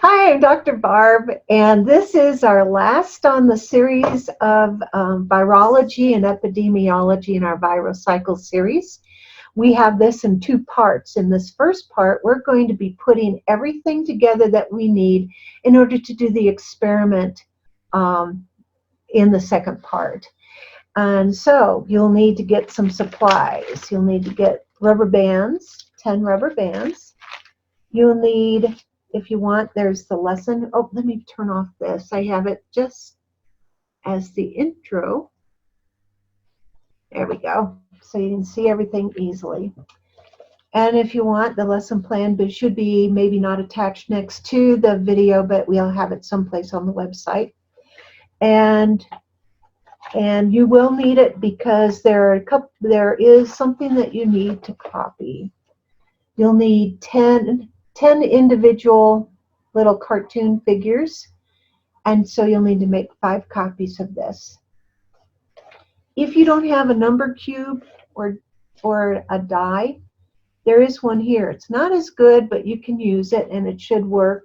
Hi, I'm Dr. Barb, and this is our last on the series of virology and epidemiology in our ViralCycles series. We have this in two parts. In this first part, we're going to be putting everything together that we need in order to do the experiment in the second part. And so you'll need to get some supplies. You'll need to get rubber bands, 10 rubber bands. You'll need, if you want, there's the lesson. Oh, let me turn off this. I have it just as the intro. There we go. So you can see everything easily. And if you want, the lesson plan should be maybe not attached next to the video, but we'll have it someplace on the website. And you will need it because there is something that you need to copy. You'll need 10 individual little cartoon figures, and so you'll need to make 5 copies of this. If you don't have a number cube or a die, there is one here. It's not as good, but you can use it and it should work.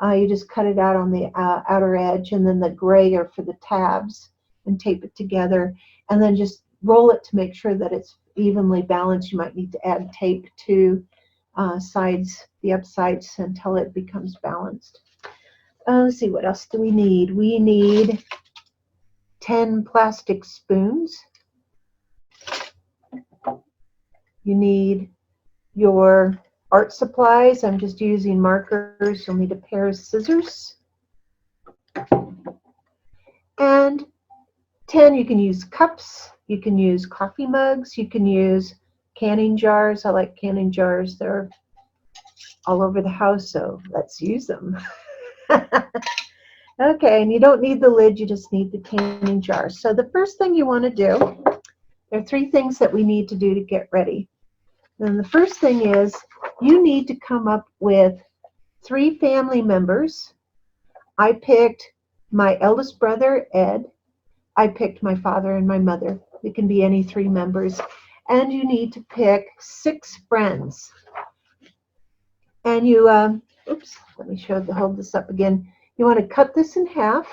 You just cut it out on the outer edge, and then the gray are for the tabs, and tape it together, and then just roll it to make sure that it's evenly balanced. You might need to add tape to sides, the upsides, until it becomes balanced. Let's see, what else do we need? We need 10 plastic spoons. You need your art supplies. I'm just using markers. You'll need a pair of scissors. And 10, you can use cups, you can use coffee mugs, you can use canning jars. I like canning jars. They're all over the house, so let's use them. Okay, and you don't need the lid, you just need the canning jar. So the first thing you want to do, there are 3 things that we need to do to get ready. And the first thing is you need to come up with 3 family members. I picked my eldest brother, Ed. I picked my father and my mother. It can be any 3 members. And you need to pick 6 friends. And you, oops, let me hold this up again. You want to cut this in half,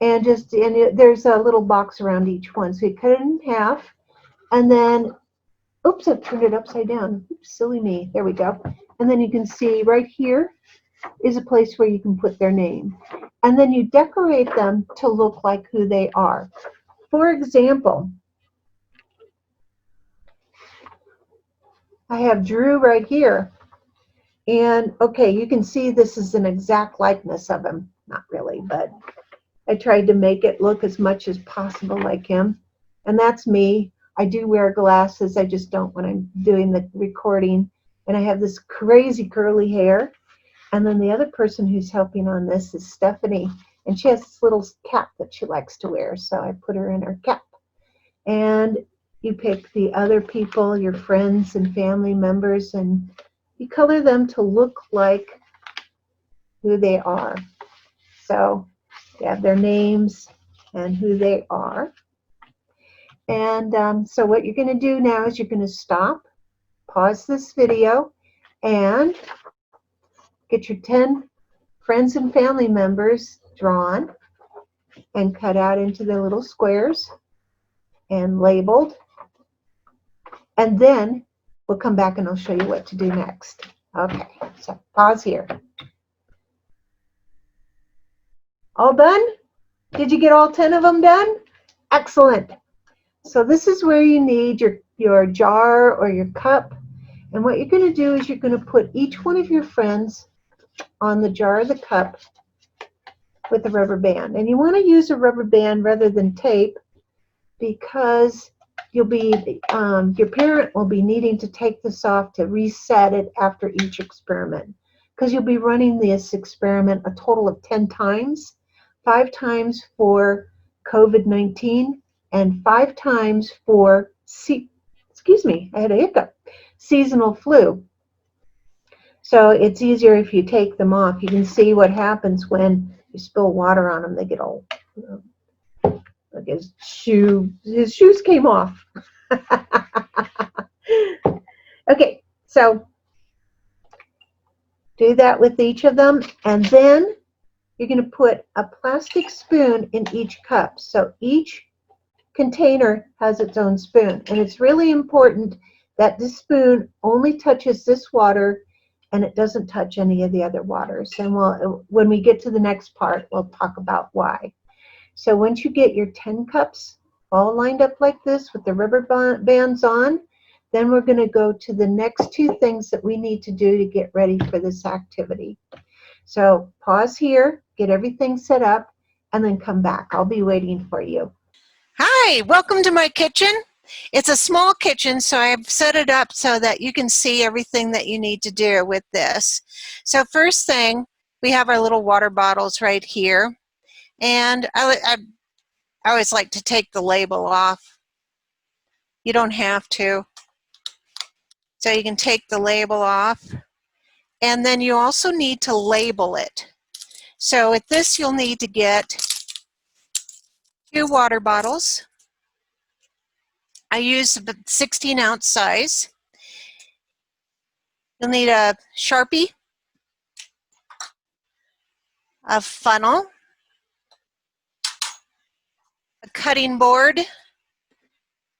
and there's a little box around each one. So you cut it in half, and then, oops, I've turned it upside down. Oops, silly me. There we go. And then you can see right here is a place where you can put their name. And then you decorate them to look like who they are. For example, I have Drew right here. And okay, you can see this is an exact likeness of him. Not really, but I tried to make it look as much as possible like him. And that's me. I do wear glasses. I just don't when I'm doing the recording. And I have this crazy curly hair. And then the other person who's helping on this is Stephanie. And she has this little cap that she likes to wear. So I put her in her cap. And you pick the other people, your friends and family members, and you color them to look like who they are. So you have their names and who they are. And so what you're going to do now is you're going to stop, pause this video, and get your 10 friends and family members drawn and cut out into the little squares and labeled. And then we'll come back and I'll show you what to do next. Okay, so pause here. All done? Did you get all 10 of them done? Excellent. So this is where you need your jar or your cup. And what you're going to do is you're going to put each one of your friends on the jar or the cup with a rubber band. And you want to use a rubber band rather than tape because your parent will be needing to take this off to reset it after each experiment, because you'll be running this experiment a total of 10 times, 5 times for COVID-19 and 5 times for I had a hiccup, seasonal flu. So it's easier if you take them off. You can see what happens when you spill water on them. They get all, like his shoes came off. Okay, so Do that with each of them, and then you're going to put a plastic spoon in each cup. So each container has its own spoon, and it's really important that the spoon only touches this water and it doesn't touch any of the other waters. And when we get to the next part, we'll talk about why. So once you get your 10 cups all lined up like this with the rubber bands on, then we're going to go to the next two things that we need to do to get ready for this activity. So pause here, get everything set up, and then come back. I'll be waiting for you. Hi, welcome to my kitchen. It's a small kitchen, so I've set it up so that you can see everything that you need to do with this. So first thing, we have our little water bottles right here. And I always like to take the label off. You don't have to. So you can take the label off. And then you also need to label it. So with this, you'll need to get 2 water bottles. I use the 16-ounce size. You'll need a Sharpie, a funnel, a cutting board,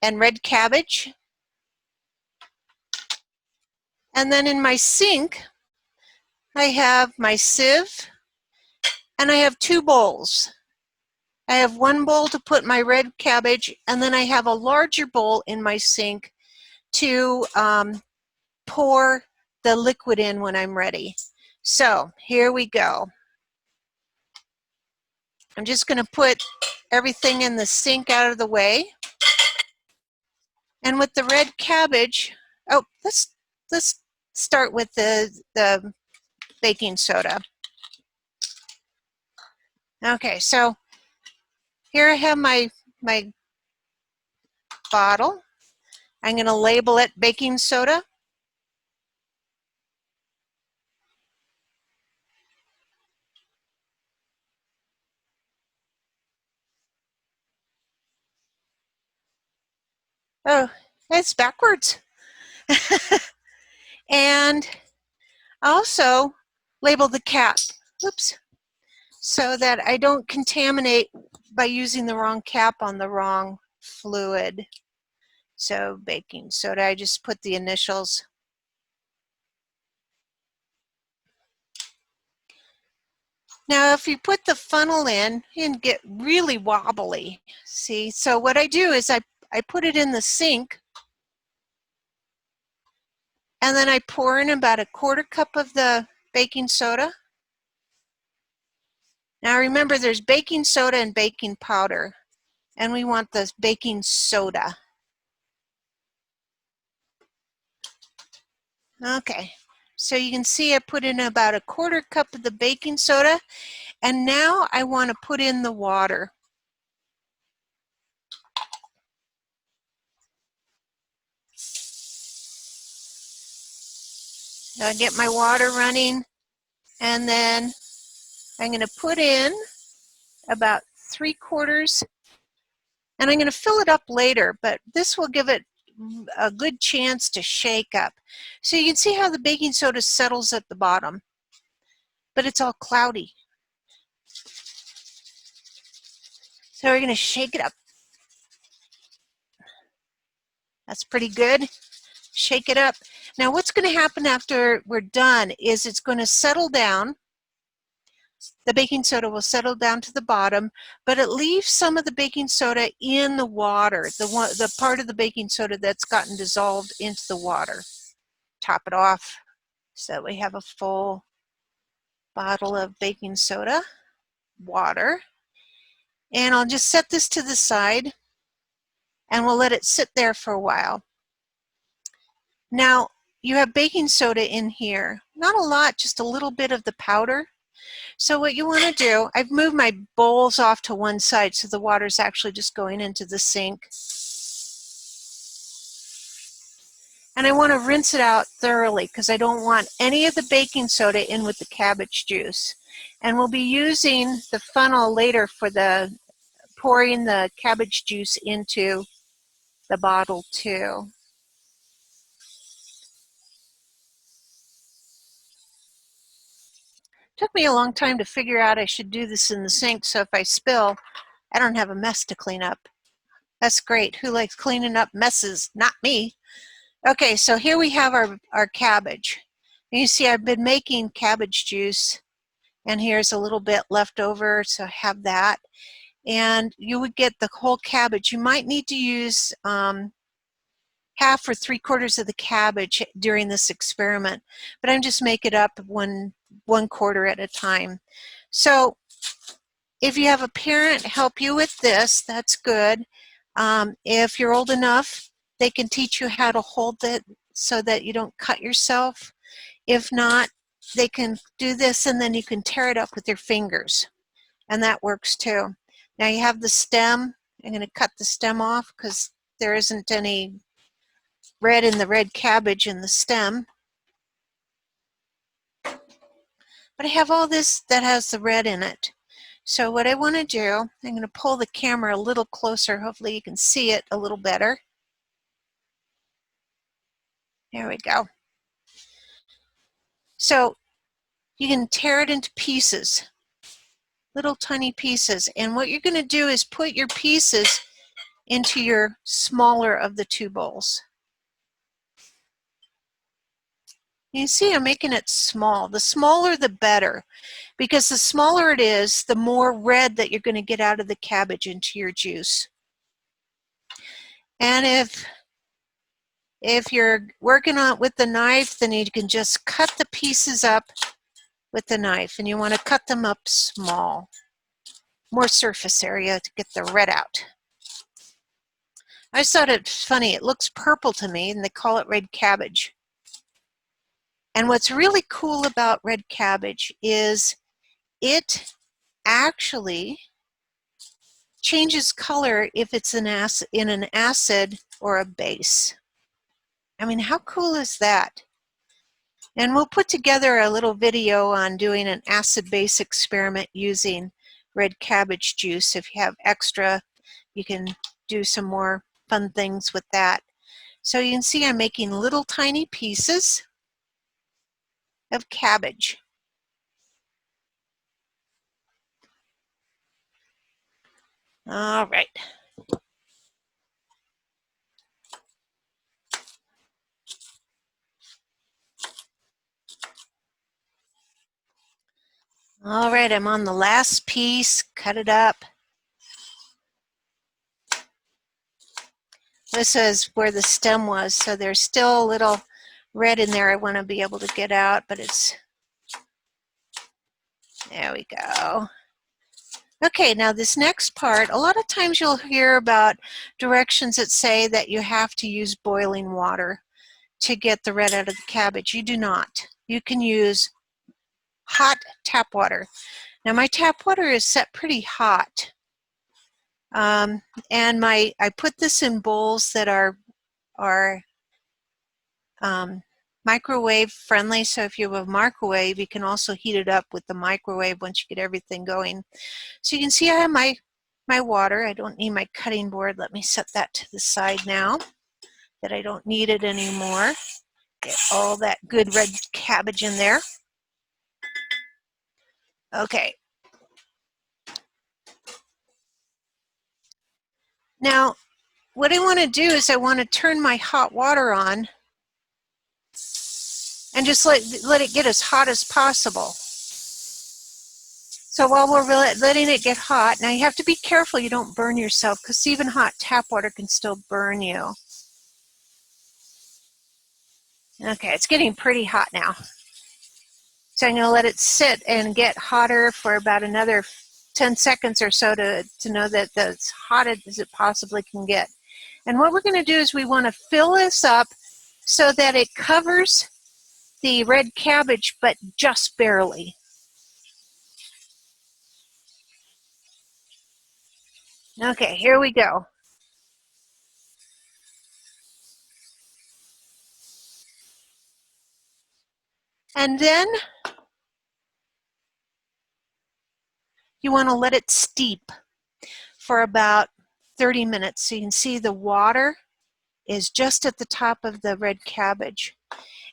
and red cabbage. And then in my sink, I have my sieve, and I have 2 bowls. I have 1 bowl to put my red cabbage, and then I have a larger bowl in my sink to pour the liquid in when I'm ready. So here we go. I'm just going to put everything in the sink out of the way. And with the red cabbage, oh, let's start with the baking soda. Okay, so here I have my bottle. I'm going to label it baking soda. Oh, it's backwards. And also label the cap. Oops. So that I don't contaminate by using the wrong cap on the wrong fluid. So baking soda, I just put the initials. Now if you put the funnel in and get really wobbly, see, so what I do is I put it in the sink, and then I pour in about a 1/4 cup of the baking soda. Now remember, there's baking soda and baking powder, and we want the baking soda. Okay, so you can see I put in about a 1/4 cup of the baking soda, and now I want to put in the water. Now I get my water running, and then I'm going to put in about 3/4, and I'm going to fill it up later, but this will give it a good chance to shake up. So you can see how the baking soda settles at the bottom, but it's all cloudy. So we're going to shake it up. That's pretty good. Shake it up. Now what's going to happen after we're done is it's going to settle down. The baking soda will settle down to the bottom, but it leaves some of the baking soda in the water, the part of the baking soda that's gotten dissolved into the water. Top it off so that we have a full bottle of baking soda, water. And I'll just set this to the side, and we'll let it sit there for a while. Now, you have baking soda in here. Not a lot, just a little bit of the powder. So what you want to do, I've moved my bowls off to one side so the water's actually just going into the sink. And I want to rinse it out thoroughly because I don't want any of the baking soda in with the cabbage juice. And we'll be using the funnel later for the pouring the cabbage juice into the bottle too. Took me a long time to figure out I should do this in the sink, so if I spill, I don't have a mess to clean up. That's great. Who likes cleaning up messes? Not me. Okay, so here we have our cabbage. And you see I've been making cabbage juice, and here's a little bit left over, so I have that. And you would get the whole cabbage. You might need to use half or 3/4 of the cabbage during this experiment, but I'm just making it up one quarter at a time. So if you have a parent help you with this, that's good. If you're old enough, they can teach you how to hold it so that you don't cut yourself. If not, they can do this and then you can tear it up with your fingers, and that works too. Now you have the stem. I'm going to cut the stem off because there isn't any red in the red cabbage in the stem. But I have all this that has the red in it. So what I want to do, I'm going to pull the camera a little closer. Hopefully you can see it a little better. There we go. So you can tear it into pieces, little tiny pieces. And what you're going to do is put your pieces into your smaller of the two bowls. You see I'm making it small. The smaller the better, because the smaller it is, the more red that you're going to get out of the cabbage into your juice. And if you're working on it with the knife, then you can just cut the pieces up with the knife, and you want to cut them up small. More surface area to get the red out. I just thought it was funny. It looks purple to me, and they call it red cabbage. And what's really cool about red cabbage is it actually changes color if it's in an acid or a base. I mean, how cool is that? And we'll put together a little video on doing an acid-base experiment using red cabbage juice. If you have extra, you can do some more fun things with that. So you can see I'm making little tiny pieces of cabbage. All right. All right, I'm on the last piece. Cut it up. This is where the stem was, so there's still a little red in there I want to be able to get out, but it's, there we go. Okay, now this next part, a lot of times you'll hear about directions that say that you have to use boiling water to get the red out of the cabbage. You do not. You can use hot tap water. Now my tap water is set pretty hot. And I put this in bowls that are microwave friendly, so if you have a microwave, you can also heat it up with the microwave once you get everything going. So you can see I have my water. I don't need my cutting board. Let me set that to the side now that I don't need it anymore. Get all that good red cabbage in there. Okay. Now, what I want to do is I want to turn my hot water on and just let it get as hot as possible. So while we're letting it get hot, now you have to be careful you don't burn yourself, because even hot tap water can still burn you. Okay, it's getting pretty hot now. So I'm going to let it sit and get hotter for about another 10 seconds or so to know that it's hot as it possibly can get. And what we're going to do is we want to fill this up so that it covers the red cabbage, but just barely. Okay, here we go. And then you want to let it steep for about 30 minutes. So you can see the water is just at the top of the red cabbage.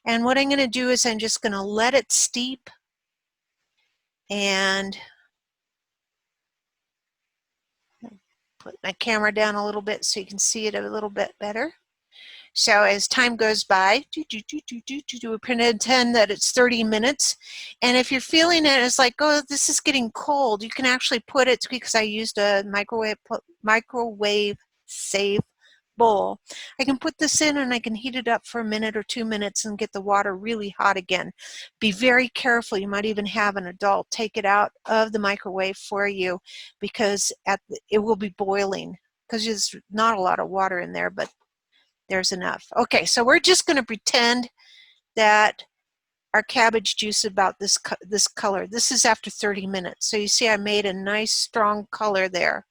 And what I'm going to do is I'm just going to let it steep And put my camera down a little bit so you can see it a little bit better. So as time goes by, we pretend that it's 30 minutes. And if you're feeling it, it's like, oh, this is getting cold, you can actually put it, because I used a microwave safe bowl. I can put this in and I can heat it up for a minute or 2 minutes and get the water really hot again. Be very careful. You might even have an adult take it out of the microwave for you, because it will be boiling, because there's not a lot of water in there, but there's enough. Okay, so we're just going to pretend that our cabbage juice is about this color. This is after 30 minutes. So you see I made a nice strong color there.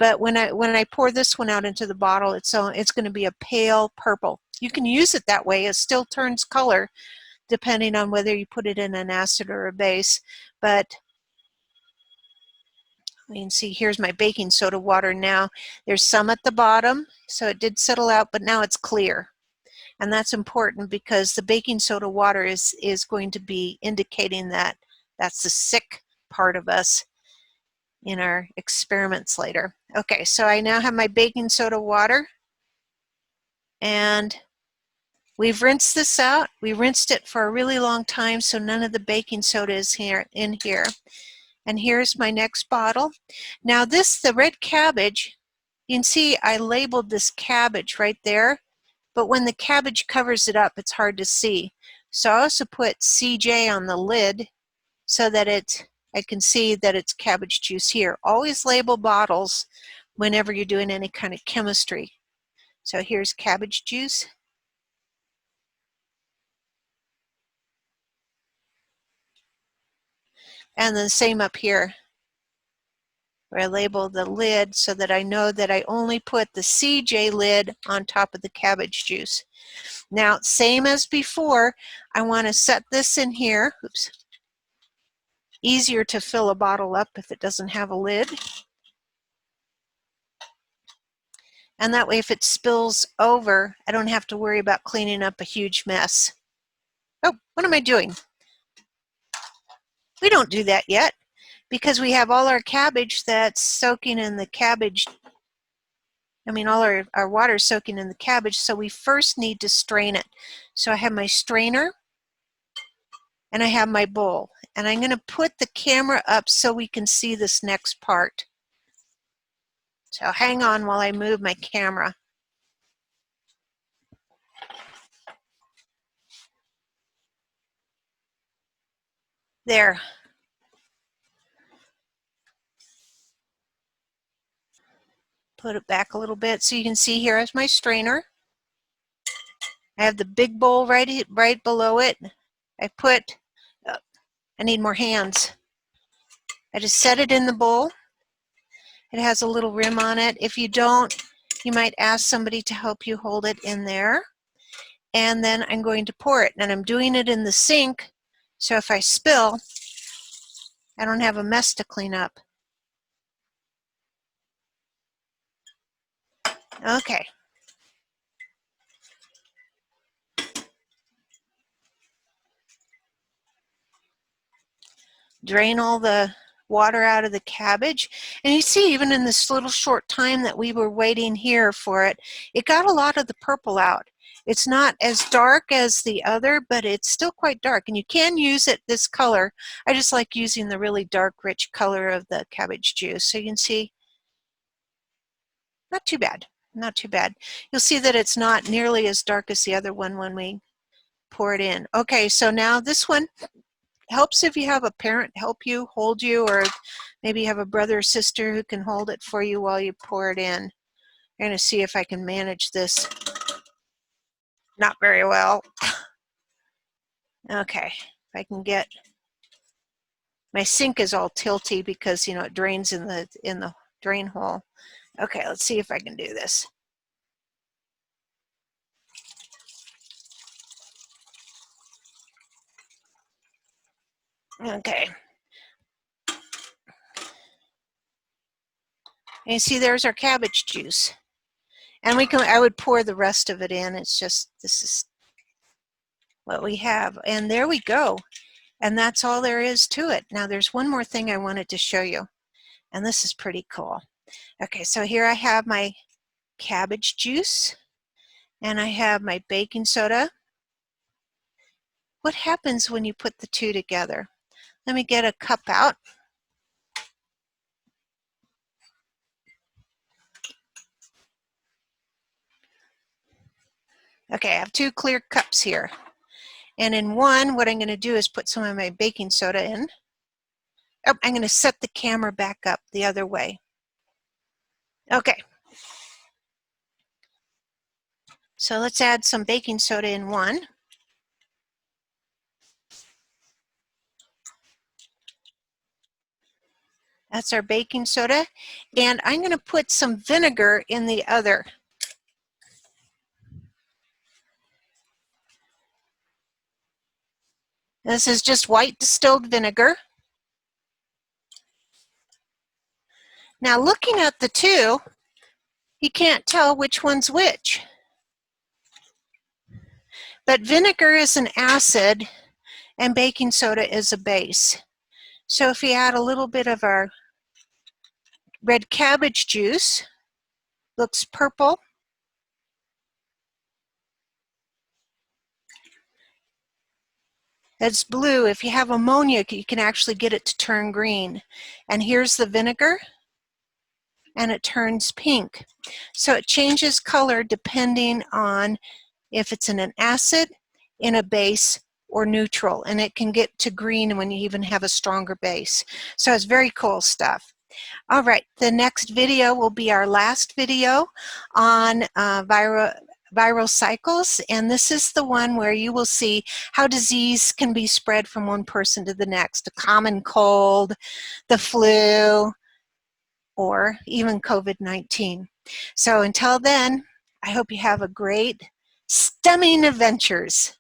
But when I pour this one out into the bottle, it's going to be a pale purple. You can use it that way. It still turns color depending on whether you put it in an acid or a base. But you can see here's my baking soda water now. There's some at the bottom, so it did settle out, but now it's clear. And that's important because the baking soda water is going to be indicating that that's the sick part of us in our experiments later. Okay, so I now have my baking soda water, and we've rinsed this out. We rinsed it for a really long time, so none of the baking soda is in here. And here's my next bottle. Now the red cabbage, you can see I labeled this cabbage right there, but when the cabbage covers it up, it's hard to see. So I also put CJ on the lid so that I can see that it's cabbage juice here. Always label bottles whenever you're doing any kind of chemistry. So here's cabbage juice. And then same up here, where I label the lid so that I know that I only put the CJ lid on top of the cabbage juice. Now, same as before, I want to set this in here. Oops. Easier to fill a bottle up if it doesn't have a lid. And that way, if it spills over, I don't have to worry about cleaning up a huge mess. Oh, what am I doing? We don't do that yet because we have all our cabbage that's soaking in the cabbage. All our water is soaking in the cabbage, so we first need to strain it. So I have my strainer and I have my bowl. And I'm going to put the camera up so we can see this next part. So hang on while I move my camera. There. Put it back a little bit so you can see here is my strainer. I have the big bowl right below it. I need more hands. I just set it in the bowl. It has a little rim on it. If you don't, you might ask somebody to help you hold it in there. And then I'm going to pour it. And I'm doing it in the sink, so if I spill, I don't have a mess to clean up. Okay. Drain all the water out of the cabbage. And you see, even in this little short time that we were waiting here for it, it got a lot of the purple out. It's not as dark as the other, but it's still quite dark. And you can use it this color. I just like using the really dark, rich color of the cabbage juice. So you can see, not too bad. Not too bad. You'll see that it's not nearly as dark as the other one when we pour it in. Okay, so now this one helps if you have a parent help you, hold you, or maybe you have a brother or sister who can hold it for you while you pour it in. I'm going to see if I can manage this. Not very well. Okay, if I can get, my sink is all tilty because it drains in the drain hole. Okay, let's see if I can do this. Okay. And you see there's our cabbage juice. And I would pour the rest of it in. It's just, this is what we have. And there we go. And that's all there is to it. Now there's one more thing I wanted to show you, and this is pretty cool. Okay, so here I have my cabbage juice, and I have my baking soda. What happens when you put the two together? Let me get a cup out. Okay, I have two clear cups here. And in one, what I'm going to do is put some of my baking soda in. Oh, I'm going to set the camera back up the other way. Okay. So let's add some baking soda in one. That's our baking soda. And I'm going to put some vinegar in the other. This is just white distilled vinegar. Now looking at the two, you can't tell which one's which. But vinegar is an acid and baking soda is a base. So if we add a little bit of our red cabbage juice, looks purple. It's blue. If you have ammonia, you can actually get it to turn green. And here's the vinegar, and it turns pink. So it changes color depending on if it's in an acid, in a base, or neutral. And it can get to green when you even have a stronger base. So it's very cool stuff. All right, the next video will be our last video on viral cycles, and this is the one where you will see how disease can be spread from one person to the next, a common cold, the flu, or even COVID-19. So until then, I hope you have a great STEMming adventures.